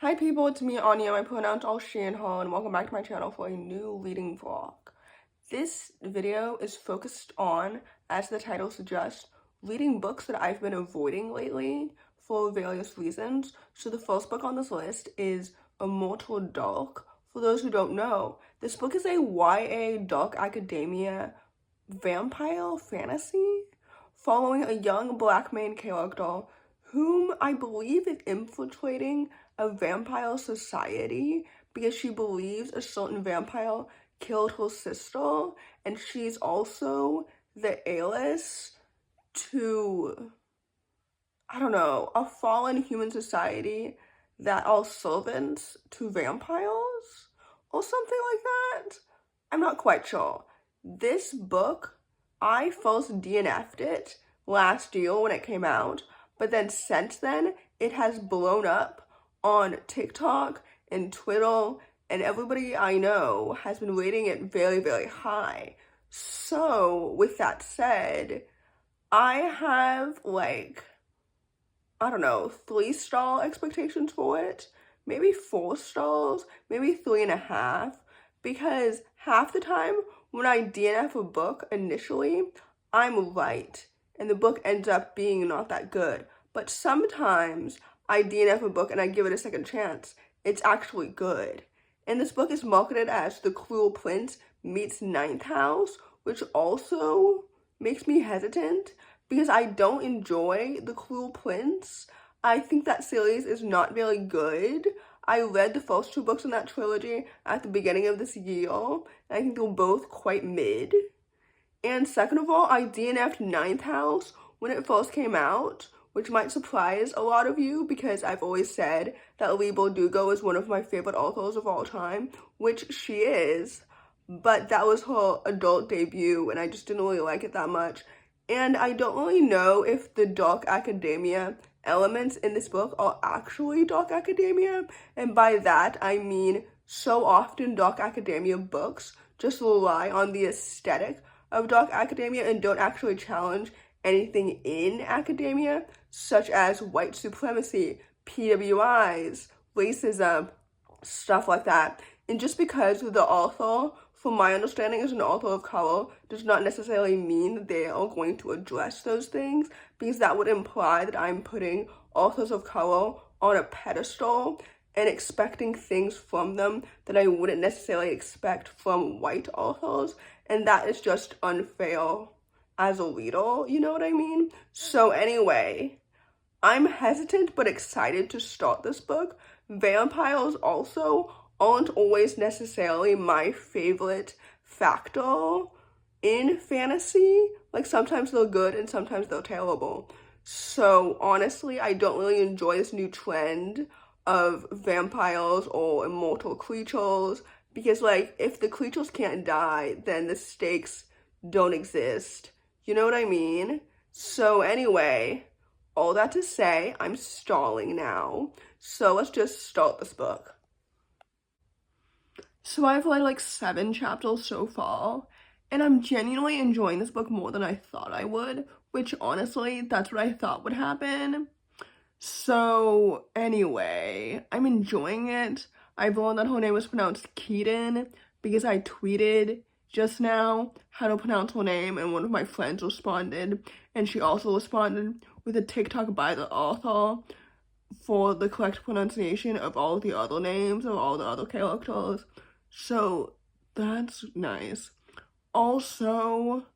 Hi people, it's me Anja, my pronouns all she and her, and welcome back to my channel for a new reading vlog. This video is focused on, as the title suggests, reading books that I've been avoiding lately for various reasons. So the first book on this list is Immortal Dark. For those who don't know, this book is a YA dark academia vampire fantasy following a young black main character whom I believe is infiltrating a vampire society because she believes a certain vampire killed her sister, and she's also the heiress to, I don't know, a fallen human society that are servants to vampires or something like that. I'm not quite sure. This book, I first DNF'd it last year when it came out, but then since then, it has blown up on TikTok and Twitter, and everybody I know has been rating it very, very high. So, with that said, I have, I don't know, 3-star expectations for it, maybe 4 stars, maybe 3.5, because half the time when I DNF a book initially, I'm right, and the book ends up being not that good. But sometimes I DNF a book and I give it a second chance. It's actually good. And this book is marketed as The Cruel Prince meets Ninth House, which also makes me hesitant because I don't enjoy The Cruel Prince. I think that series is not very good. I read the first 2 books in that trilogy at the beginning of this year, and I think they're both quite mid. And second of all, I DNF'd Ninth House when it first came out, which might surprise a lot of you because I've always said that Leigh Bardugo is one of my favorite authors of all time, which she is, but that was her adult debut and I just didn't really like it that much. And I don't really know if the dark academia elements in this book are actually dark academia, and by that I mean so often dark academia books just rely on the aesthetic of dark academia and don't actually challenge anything in academia, such as white supremacy, PWIs, racism, stuff like that. And just because the author, from my understanding, is an author of color, does not necessarily mean that they are going to address those things, because that would imply that I'm putting authors of color on a pedestal and expecting things from them that I wouldn't necessarily expect from white authors, and that is just unfair as a reader, you know what I mean? So anyway, I'm hesitant but excited to start this book. Vampires also aren't always necessarily my favorite factor in fantasy. Like, sometimes they're good and sometimes they're terrible. So honestly, I don't really enjoy this new trend of vampires or immortal creatures because, like, if the creatures can't die, then the stakes don't exist. You know what I mean? So anyway, all that to say, I'm stalling now. So let's just start this book. So I've read like 7 chapters so far, and I'm genuinely enjoying this book more than I thought I would, which honestly, that's what I thought would happen. So anyway, I'm enjoying it. I've learned that her name was pronounced Keaton because I tweeted just now how to pronounce her name, and one of my friends responded, and she also responded with a TikTok by the author for the correct pronunciation of all the other names of all the other characters. So that's nice. Also,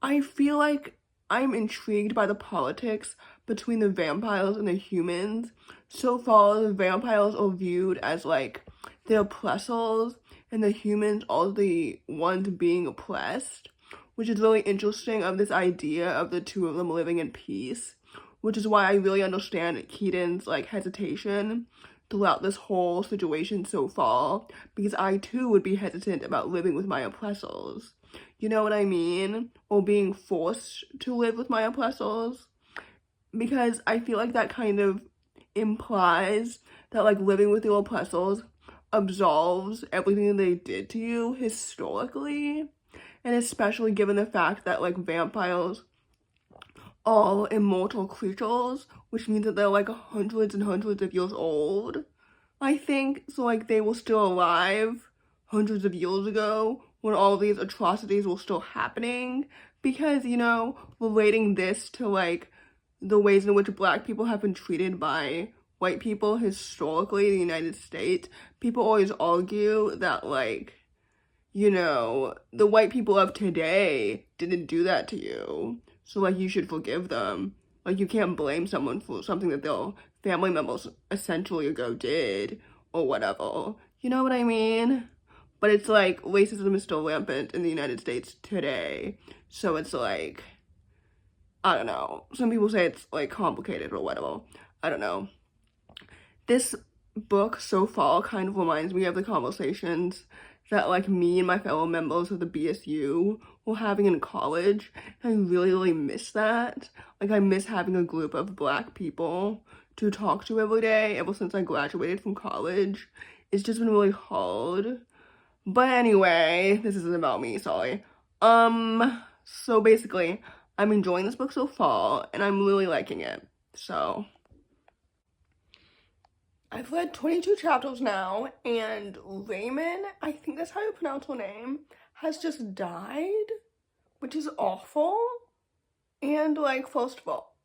I feel like I'm intrigued by the politics between the vampires and the humans. So far, the vampires are viewed as like the oppressors, and the humans are the ones being oppressed, which is really interesting of this idea of the two of them living in peace, which is why I really understand Keaton's like hesitation throughout this whole situation so far, because I too would be hesitant about living with my oppressors. You know what I mean? Or being forced to live with my oppressors. Because I feel like that kind of implies that like living with your oppressors absolves everything they did to you historically. And especially given the fact that like vampires are immortal creatures, which means that they're like hundreds and hundreds of years old. I think, so like they were still alive hundreds of years ago when all these atrocities were still happening, because, you know, relating this to like the ways in which black people have been treated by white people historically in the United States, people always argue that like, you know, the white people of today didn't do that to you. So like you should forgive them. Like you can't blame someone for something that their family members a century ago did or whatever. You know what I mean? But it's like racism is still rampant in the United States today. So it's like, I don't know. Some people say it's like complicated or whatever. I don't know. This book so far kind of reminds me of the conversations that like me and my fellow members of the BSU were having in college. I really, really miss that. Like I miss having a group of black people to talk to every day ever since I graduated from college. It's just been really hard. But anyway, this isn't about me, sorry. So basically, I'm enjoying this book so far and I'm really liking it. So I've read 22 chapters now, and Raymond, I think that's how you pronounce her name, has just died, which is awful. And, like, first of all,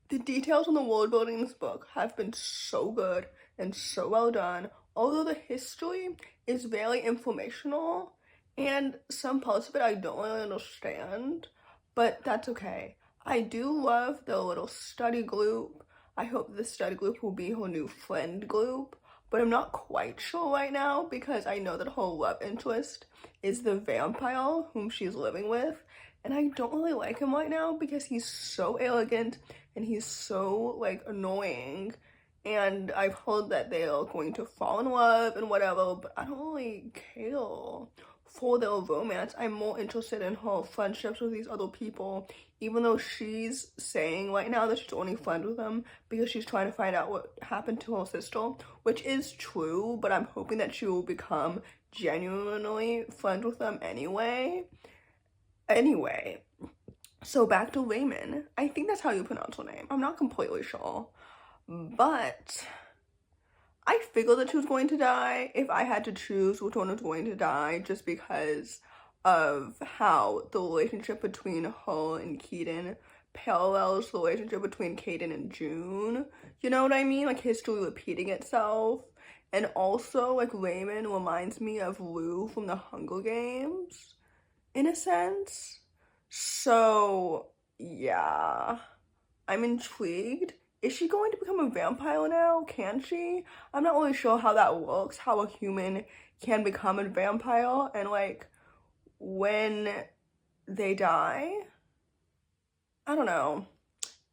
the details on the world building in this book have been so good and so well done, although the history is very informational, and some parts of it I don't really understand, but that's okay. I do love the little study group. I hope the study group will be her new friend group, but I'm not quite sure right now because I know that her love interest is the vampire whom she's living with, and I don't really like him right now because he's so arrogant and he's so like annoying, and I've heard that they are going to fall in love and whatever, but I don't really care for their romance. I'm more interested in her friendships with these other people, even though she's saying right now that she's only friends with them because she's trying to find out what happened to her sister, which is true, but I'm hoping that she will become genuinely friends with them anyway. Anyway, so back to Raymond. I think that's how you pronounce her name. I'm not completely sure. But I figured that she was going to die if I had to choose which one was going to die, just because of how the relationship between her and Keaton parallels the relationship between Caden and June. You know what I mean? Like history repeating itself. And also, like, Raymond reminds me of Lou from the Hunger Games, in a sense. So, yeah. I'm intrigued. Is she going to become a vampire now? Can she? I'm not really sure how that works, how a human can become a vampire, and like when they die. I don't know.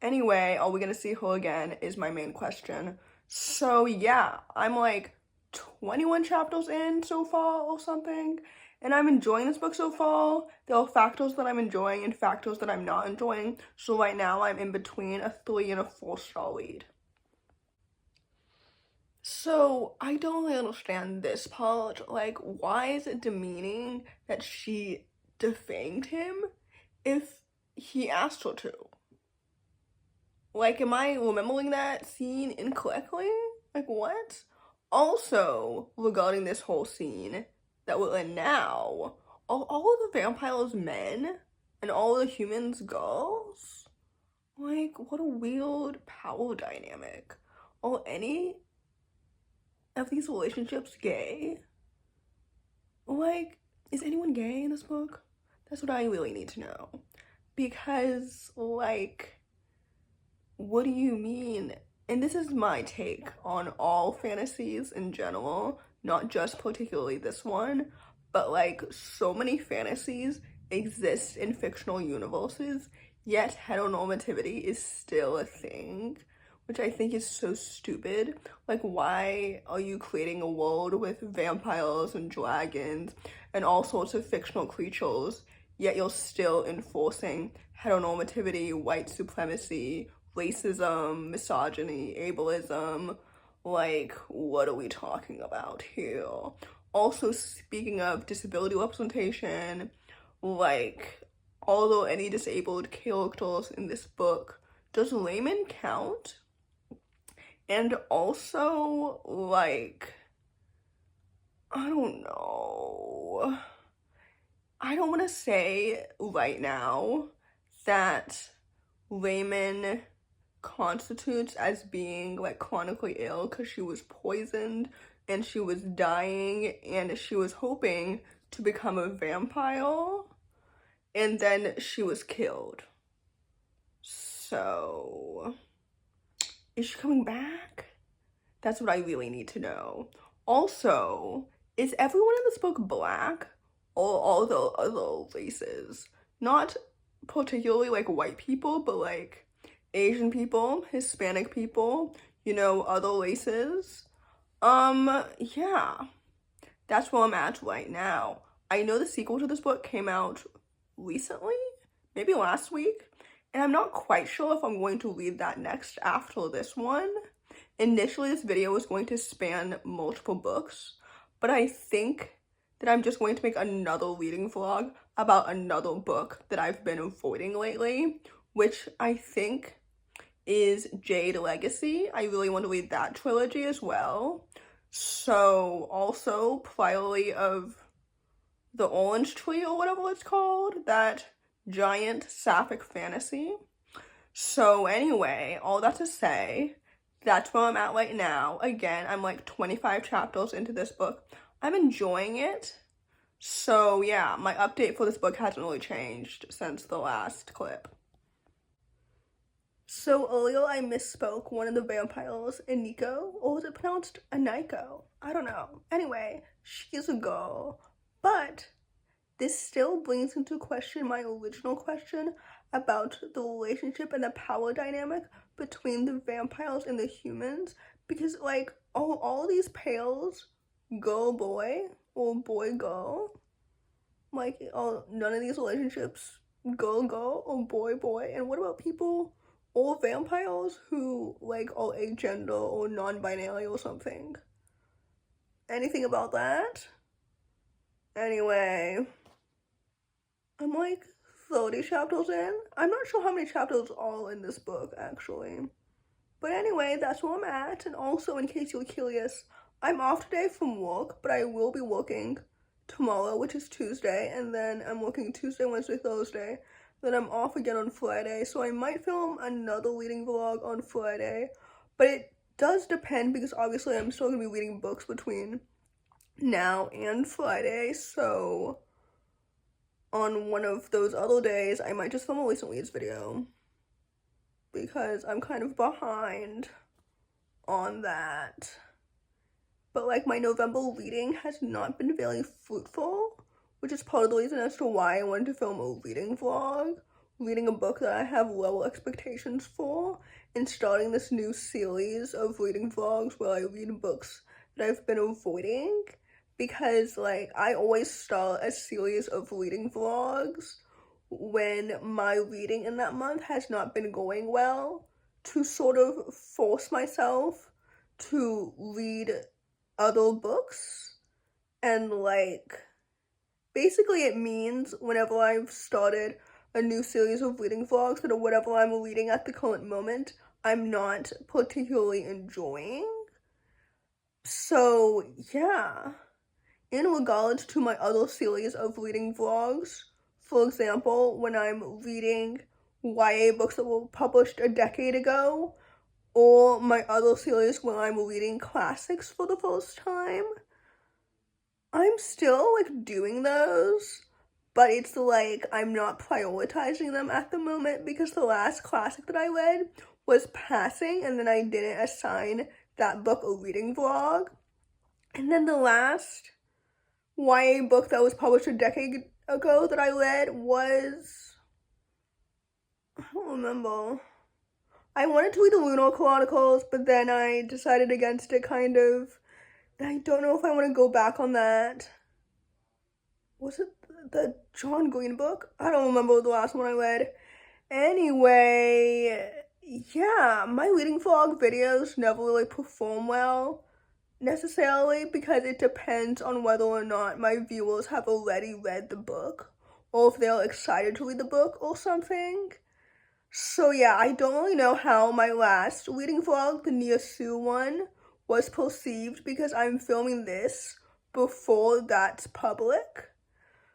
Anyway, are we gonna see her again is my main question. So yeah, I'm like 21 chapters in so far or something, and I'm enjoying this book so far. There are factors that I'm enjoying and factors that I'm not enjoying, so right now I'm in between a 3 and a 4-star read. So I don't really understand this part. Like, why is it demeaning that she defanged him if he asked her to? Like, am I remembering that scene incorrectly? Like, what? Also, regarding this whole scene that we're in now, are all of the vampires men and all the humans girls? Like, what a weird power dynamic. Are any of these relationships gay? Like, is anyone gay in this book? That's what I really need to know. Because, like, what do you mean? And this is my take on all fantasies in general, not just particularly this one, but like so many fantasies exist in fictional universes, yet heteronormativity is still a thing, which I think is so stupid. Like, why are you creating a world with vampires and dragons and all sorts of fictional creatures, yet you're still enforcing heteronormativity, white supremacy, racism, misogyny, ableism? Like, what are we talking about here? Also, speaking of disability representation, like, although any disabled characters in this book, does Raymond count? And also, like, I don't know. I don't want to say right now that Raymond constitutes as being like chronically ill because she was poisoned and she was dying and she was hoping to become a vampire and then she was killed. So, is she coming back? That's what I really need to know. Also, is everyone in this book black? Or all the other races? Not particularly like white people, but like Asian people, Hispanic people, you know, other races. Yeah, that's where I'm at right now. I know the sequel to this book came out recently, maybe last week, and I'm not quite sure if I'm going to read that next after this one. Initially, this video was going to span multiple books, but I think that I'm just going to make another reading vlog about another book that I've been avoiding lately, which I think is Jade Legacy. I really want to read that trilogy as well. So, also, Priory of the Orange Tree or whatever it's called, that giant sapphic fantasy. So, anyway, all that to say, that's where I'm at right now. Again, I'm like 25 chapters into this book. I'm enjoying it. So yeah, my update for this book hasn't really changed since the last clip. So earlier I misspoke one of the vampires, Iniko, or was it pronounced Aniko? I don't know. Anyway, she's a girl. But this still brings into question my original question about the relationship and the power dynamic between the vampires and the humans, because like all these pairs, girl boy or boy girl, like none of these relationships, girl girl or boy boy. And what about people or vampires who like are agender or non-binary or something? Anything about that? Anyway, I'm like 30 chapters in. I'm not sure how many chapters are in this book, actually. But anyway, that's where I'm at. And also, in case you're curious, I'm off today from work, but I will be working tomorrow, which is Tuesday. And then I'm working Tuesday, Wednesday, Thursday. Then I'm off again on Friday. So I might film another reading vlog on Friday. But it does depend because obviously I'm still going to be reading books between now and Friday. So on one of those other days, I might just film a recent reads video because I'm kind of behind on that. But like my November reading has not been very fruitful, which is part of the reason as to why I wanted to film a reading vlog, reading a book that I have low expectations for, and starting this new series of reading vlogs where I read books that I've been avoiding. Because like I always start a series of reading vlogs when my reading in that month has not been going well, to sort of force myself to read other books. And like basically it means whenever I've started a new series of reading vlogs that whatever I'm reading at the current moment I'm not particularly enjoying. So yeah, in regards to my other series of reading vlogs, for example, when I'm reading YA books that were published a decade ago, or my other series when I'm reading classics for the first time, I'm still like doing those, but it's like I'm not prioritizing them at the moment because the last classic that I read was passing and then I didn't assign that book a reading vlog. And then the last YA book that was published a decade ago that I read was, I don't remember. I wanted to read the Lunar Chronicles, but then I decided against it kind of. I don't know if I want to go back on that. Was it the John Green book? I don't remember the last one I read. Anyway, yeah, my reading vlog videos never really perform well necessarily because it depends on whether or not my viewers have already read the book or if they're excited to read the book or something. So yeah, I don't really know how my last reading vlog, the Nia Sue one, was perceived because I'm filming this before that's public.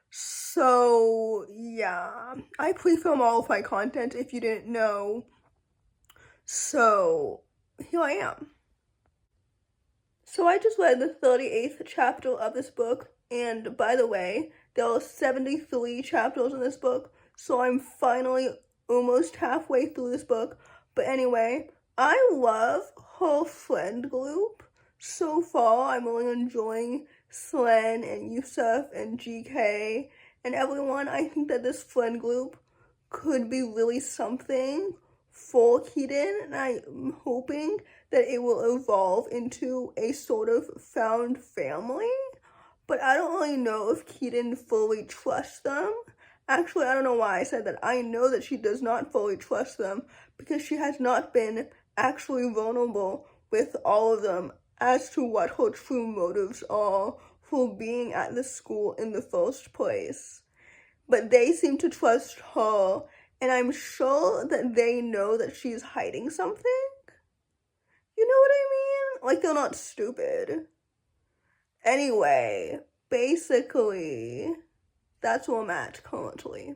So yeah, I pre-film all of my content if you didn't know. So here I am. So I just read the 38th chapter of this book, and by the way, there are 73 chapters in this book, so I'm finally almost halfway through this book. But anyway, I love her friend group. So far, I'm really enjoying Slen and Yusuf and GK and everyone. I think that this friend group could be really something for Keaton, and I'm hoping that it will evolve into a sort of found family, but I don't really know if Keaton fully trusts them. Actually, I don't know why I said that. I know that she does not fully trust them because she has not been actually vulnerable with all of them as to what her true motives are for being at the school in the first place. But they seem to trust her, and I'm sure that they know that she's hiding something. You know what I mean? Like, they're not stupid. Anyway, basically, that's where I'm at currently.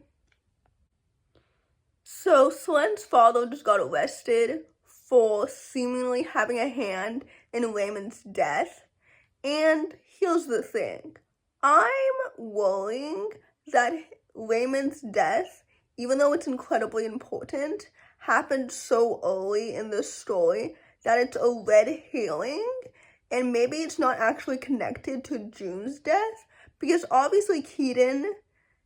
So, Slen's father just got arrested for seemingly having a hand in Raymond's death. And here's the thing. I'm worrying that Raymond's death, even though it's incredibly important, happened so early in the story that it's a red herring, and maybe it's not actually connected to June's death, because obviously Keaton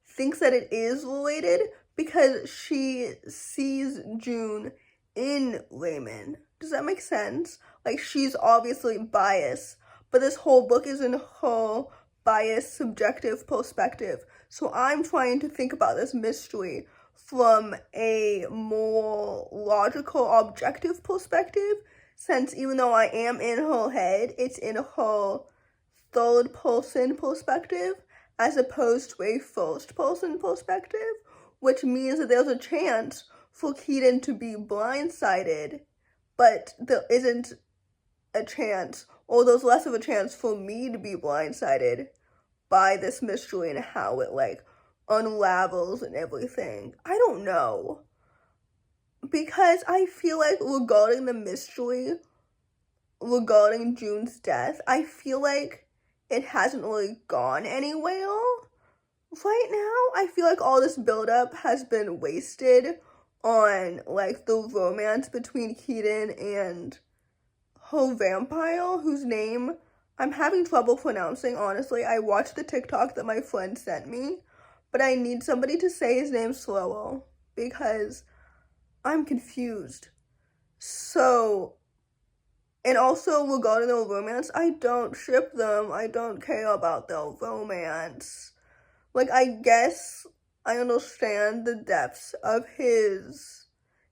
thinks that it is related because she sees June in Raymond. Does that make sense? Like, she's obviously biased, but this whole book is in her biased, subjective perspective. So I'm trying to think about this mystery from a more logical, objective perspective, since even though I am in her head, it's in her third person perspective as opposed to a first person perspective, which means that there's a chance for Keaton to be blindsided, but there isn't a chance, or there's less of a chance for me to be blindsided by this mystery and how it like unravels and everything. I don't know. Because I feel like regarding the mystery regarding June's death, I feel like it hasn't really gone anywhere. Right now, I feel like all this buildup has been wasted on like the romance between Keaton and her vampire, whose name I'm having trouble pronouncing, honestly. I watched the TikTok that my friend sent me, but I need somebody to say his name slower because I'm confused. So, and also regarding their romance, I don't ship them. I don't care about their romance. Like, I guess I understand the depths of his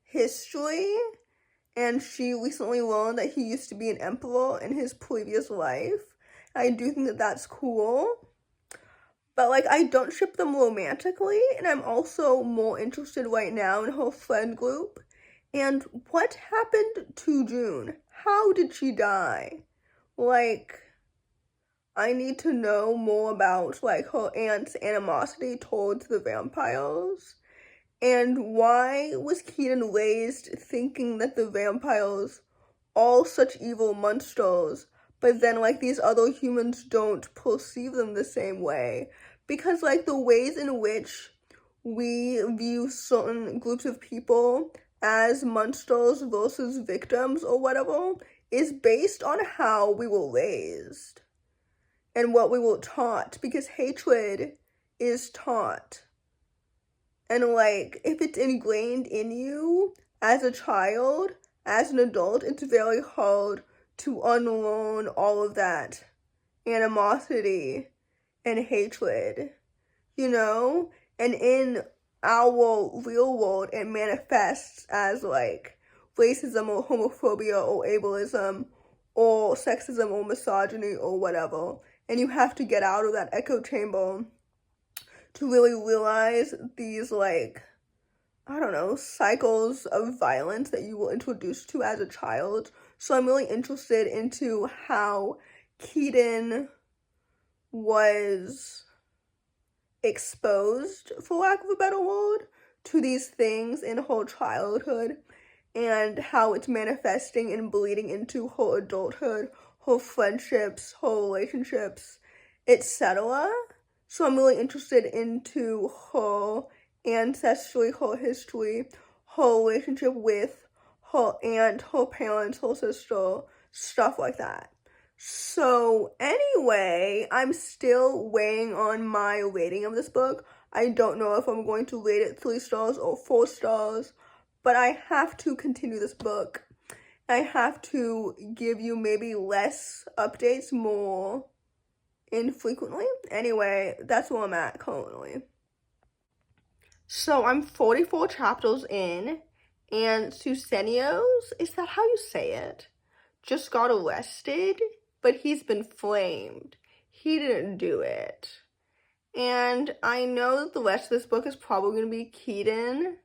history, and she recently learned that he used to be an emperor in his previous life. I do think that that's cool. But, like, I don't ship them romantically, and I'm also more interested right now in her friend group. And what happened to June? How did she die? Like, I need to know more about, like, her aunt's animosity towards the vampires. And why was Keaton raised thinking that the vampires are such evil monsters, but then, like, these other humans don't perceive them the same way? Because, like, the ways in which we view certain groups of people as monsters versus victims or whatever is based on how we were raised and what we were taught, because hatred is taught. And like, if it's ingrained in you as a child, as an adult, it's very hard to unlearn all of that animosity and hatred, you know? And in our real world, it manifests as like racism or homophobia or ableism or sexism or misogyny or whatever. And you have to get out of that echo chamber to really realize these, like, I don't know, cycles of violence that you were introduced to as a child. So I'm really interested into how Keaton was exposed, for lack of a better word, to these things in her childhood and how it's manifesting and bleeding into her adulthood, her friendships, her relationships, etc. So I'm really interested into her ancestry, her history, her relationship with her aunt, her parents, her sister, stuff like that. So anyway, I'm still weighing on my rating of this book. I don't know if I'm going to rate it 3 stars or 4 stars, but I have to continue this book. I have to give you maybe less updates, more infrequently. Anyway, that's where I'm at currently. So I'm 44 chapters in, and Susenio's, is that how you say it? Just got arrested, but he's been framed. He didn't do it. And I know that the rest of this book is probably going to be Keaton.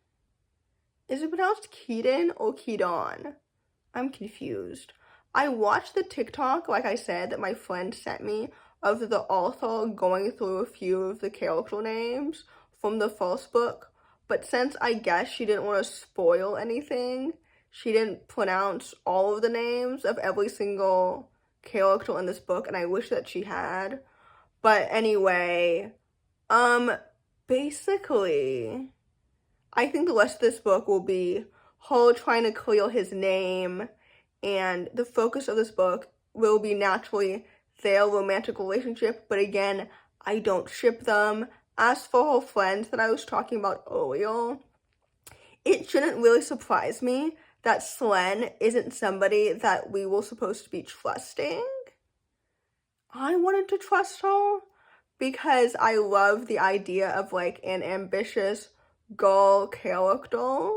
Is it pronounced Keaton or Keaton? I'm confused. I watched the TikTok, like I said, that my friend sent me of the author going through a few of the character names from the first book, but since I guess she didn't want to spoil anything, she didn't pronounce all of the names of every single character in this book, and I wish that she had. But anyway, basically, I think the rest of this book will be her trying to clear his name, and the focus of this book will be naturally their romantic relationship, but again, I don't ship them. As for her friends that I was talking about earlier, it shouldn't really surprise me that Slen isn't somebody that we were supposed to be trusting. I wanted to trust her because I love the idea of like an ambitious girl character,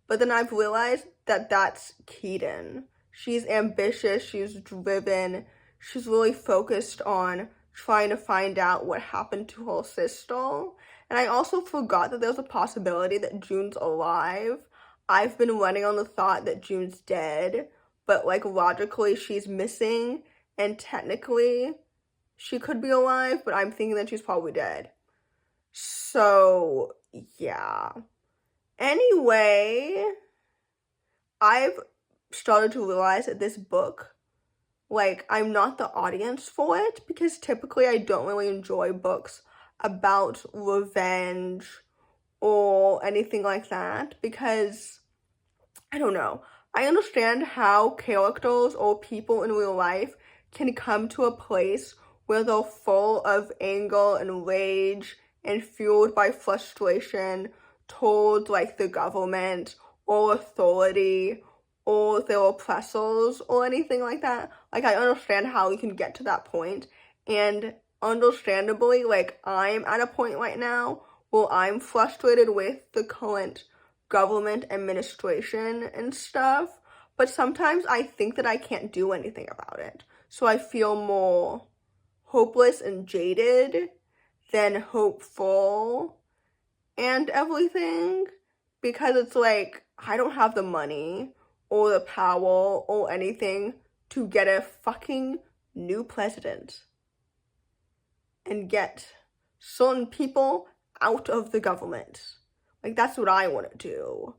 but then I've realized that that's Keaton. She's ambitious, she's driven, she's really focused on trying to find out what happened to her sister. And I also forgot that there's a possibility that June's alive. I've been running on the thought that June's dead, but like logically she's missing, and technically she could be alive, but I'm thinking that she's probably dead. So, yeah. Anyway, I've started to realize that this book, like, I'm not the audience for it because typically I don't really enjoy books about revenge or anything like that because, I don't know, I understand how characters or people in real life can come to a place where they're full of anger and rage and fueled by frustration towards like the government or authority or their oppressors or anything like that. Like, I understand how you can get to that point, and understandably, like, I'm at a point right now where I'm frustrated with the current government administration and stuff, but sometimes I think that I can't do anything about it. So I feel more hopeless and jaded than hopeful and everything, because it's like I don't have the money or the power or anything to get a fucking new president and get certain people out of the government. Like, that's what I want to do.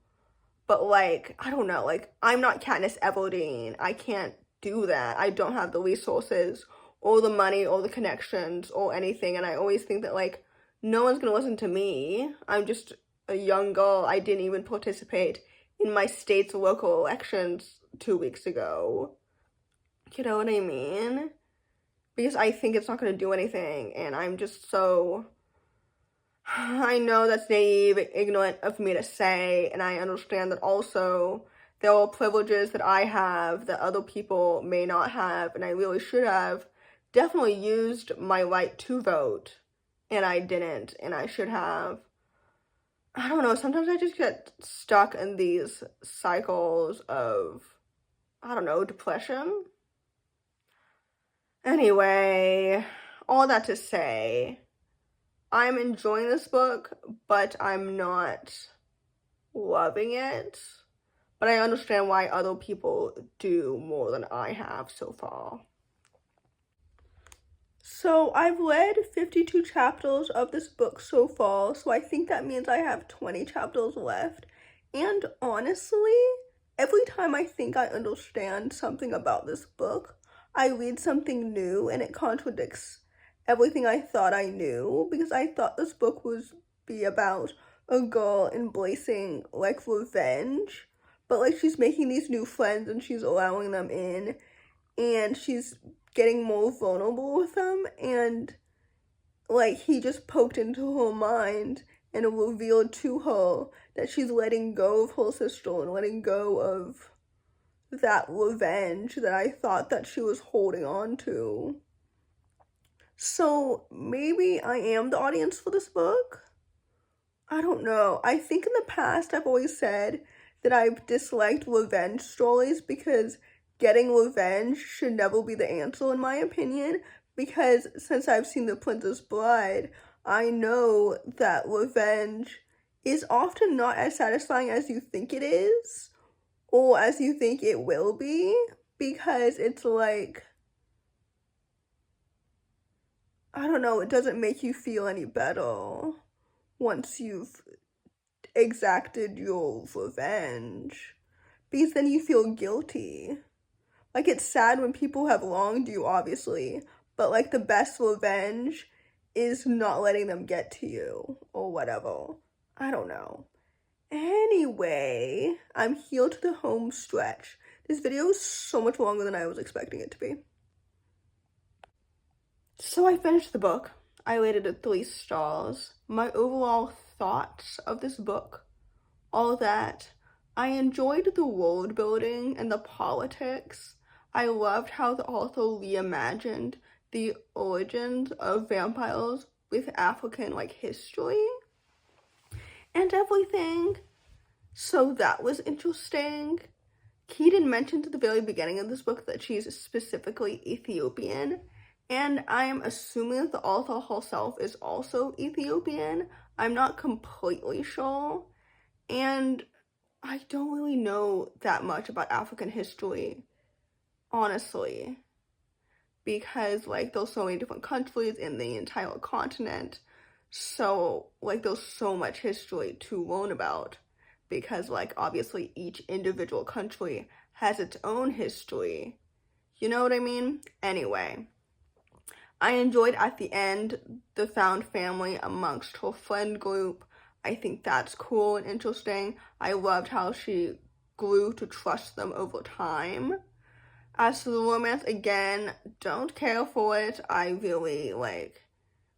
But like, I don't know, like, I'm not Katniss Everdeen. I can't do that. I don't have the resources or the money or the connections or anything, and I always think that like no one's gonna listen to me. I'm just a young girl. I didn't even participate in my state's local elections 2 weeks ago. You know what I mean? Because I think it's not gonna do anything, and I'm just so, I know that's naive, ignorant of me to say, and I understand that also there are privileges that I have that other people may not have, and I really should have definitely used my right to vote, and I didn't, and I should have. I don't know, sometimes I just get stuck in these cycles of, I don't know, depression. Anyway, all that to say, I'm enjoying this book, but I'm not loving it, but I understand why other people do more than I have so far. So I've read 52 chapters of this book so far, so I think that means I have 20 chapters left. And honestly, every time I think I understand something about this book, I read something new and it contradicts everything I thought I knew, because I thought this book was be about a girl embracing like revenge, but like she's making these new friends and she's allowing them in, and she's getting more vulnerable with them, and like he just poked into her mind and revealed to her that she's letting go of her sister and letting go of that revenge that I thought that she was holding on to. So maybe I am the audience for this book. I don't know. I think in the past I've always said that I've disliked revenge stories because getting revenge should never be the answer, in my opinion, because since I've seen The Princess Bride, I know that revenge is often not as satisfying as you think it is, or as you think it will be, because it's like, I don't know, it doesn't make you feel any better once you've exacted your revenge, because then you feel guilty. Like, it's sad when people have wronged you, obviously, but like the best revenge is not letting them get to you or whatever. I don't know. Anyway, I'm here to the home stretch. This video is so much longer than I was expecting it to be. So I finished the book. I rated it 3 stars. My overall thoughts of this book are that I enjoyed the world building and the politics. I loved how the author reimagined the origins of vampires with African like history and everything. So that was interesting. Keaton mentioned at the very beginning of this book that she's specifically Ethiopian, and I am assuming that the author herself is also Ethiopian. I'm not completely sure, and I don't really know that much about African history, honestly, because like there's so many different countries in the entire continent, so like there's so much history to learn about, because like obviously each individual country has its own history. You know what I mean? Anyway, I enjoyed at the end the found family amongst her friend group. I think that's cool and interesting. I loved how she grew to trust them over time. As to the romance, again, don't care for it. I really like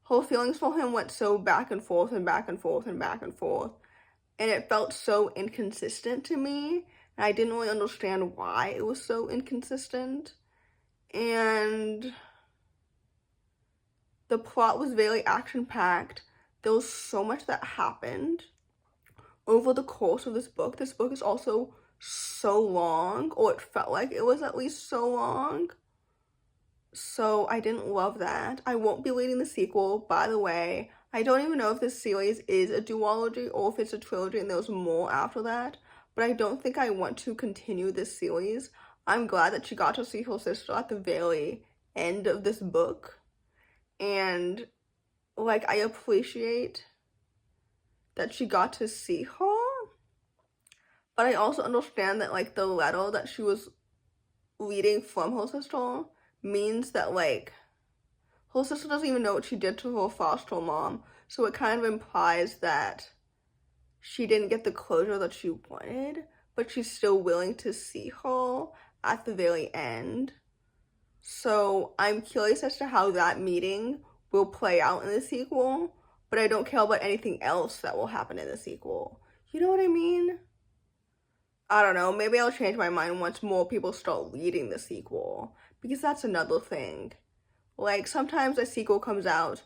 her feelings for him went so back and forth and back and forth and back and forth, and it felt so inconsistent to me, and I didn't really understand why it was so inconsistent. And the plot was very action-packed. There was so much that happened over the course of this book. This book is also so long, or it felt like it was at least so long. So I didn't love that. I won't be reading the sequel, by the way. I don't even know if this series is a duology or if it's a trilogy and there's more after that, but I don't think I want to continue this series. I'm glad that she got to see her sister at the very end of this book, and like I appreciate that she got to see her, but I also understand that like the letter that she was reading from her sister means that like her sister doesn't even know what she did to her foster mom, so it kind of implies that she didn't get the closure that she wanted, but she's still willing to see her at the very end. So I'm curious as to how that meeting will play out in the sequel, but I don't care about anything else that will happen in the sequel. You know what I mean? I don't know, maybe I'll change my mind once more people start reading the sequel, because that's another thing. Like, sometimes a sequel comes out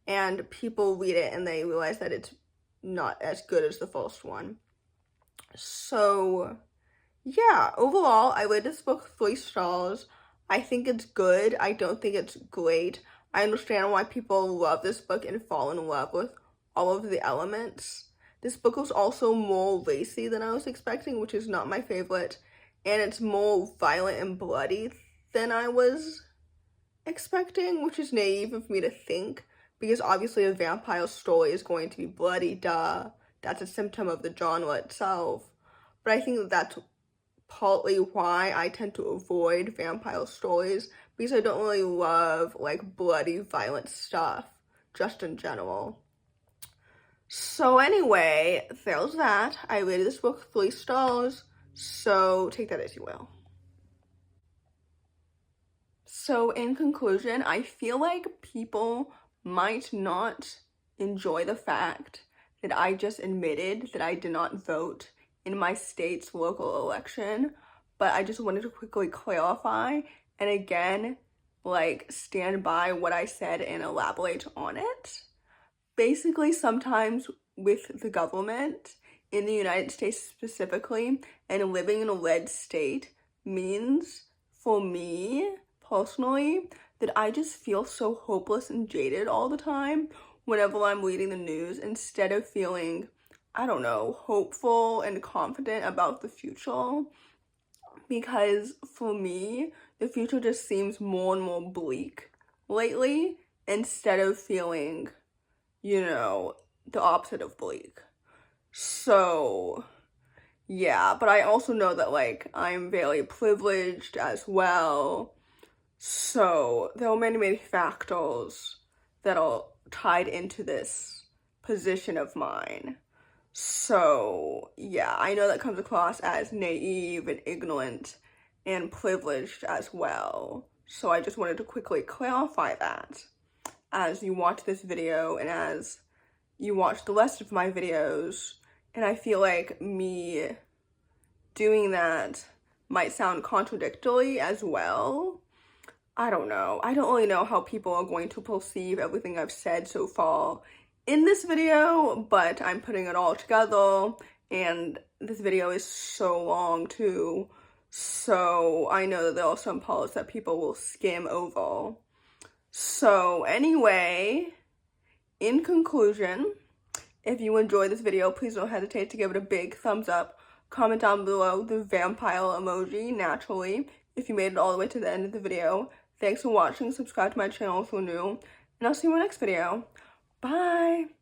and people read it and they realize that it's not as good as the first one. So, yeah, overall, I read this book 3 stars. I think it's good. I don't think it's great. I understand why people love this book and fall in love with all of the elements. This book was also more racy than I was expecting, which is not my favorite, and it's more violent and bloody than I was expecting, which is naive of me to think, because obviously a vampire story is going to be bloody, duh. That's a symptom of the genre itself. But I think that that's partly why I tend to avoid vampire stories, because I don't really love like bloody, violent stuff, just in general. So anyway, there's that. I rated this book 3 stars, so take that as you will. So in conclusion, I feel like people might not enjoy the fact that I just admitted that I did not vote in my state's local election, but I just wanted to quickly clarify and again, like, stand by what I said and elaborate on it. Basically, sometimes with the government in the United States specifically, and living in a red state means, for me personally, that I just feel so hopeless and jaded all the time whenever I'm reading the news, instead of feeling, I don't know, hopeful and confident about the future. Because for me, the future just seems more and more bleak lately, instead of feeling, you know, the opposite of bleak. So yeah, but I also know that like I'm very privileged as well. So there are many factors that are tied into this position of mine. So yeah, I know that comes across as naive and ignorant and privileged as well. So I just wanted to quickly clarify that as you watch this video and as you watch the rest of my videos. And I feel like me doing that might sound contradictory as well. I don't know. I don't really know how people are going to perceive everything I've said so far in this video, but I'm putting it all together, and this video is so long too, so I know that there are some parts that people will skim over. So anyway, in conclusion, if you enjoyed this video, please don't hesitate to give it a big thumbs up. Comment down below the vampire emoji, naturally, if you made it all the way to the end of the video. Thanks for watching, subscribe to my channel if you're new, and I'll see you in my next video. Bye!